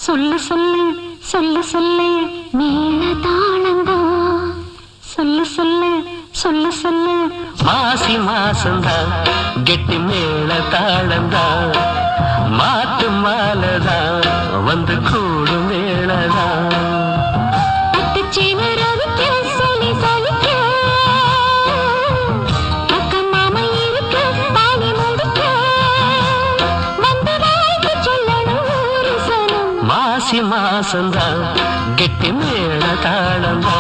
சொல்லு சொல்லு சொல்லு சொல்லு மேல தாளந்தா சொல்லு சொல்லு சொல்லு சொல்லு மாசி மாசந்தா கெட்டி மேல தாளந்தா மாட்டு மாலதா வந்து கூடும் மேளதா மாசி மாசந்தா கெட்டி மேல தாளந்தா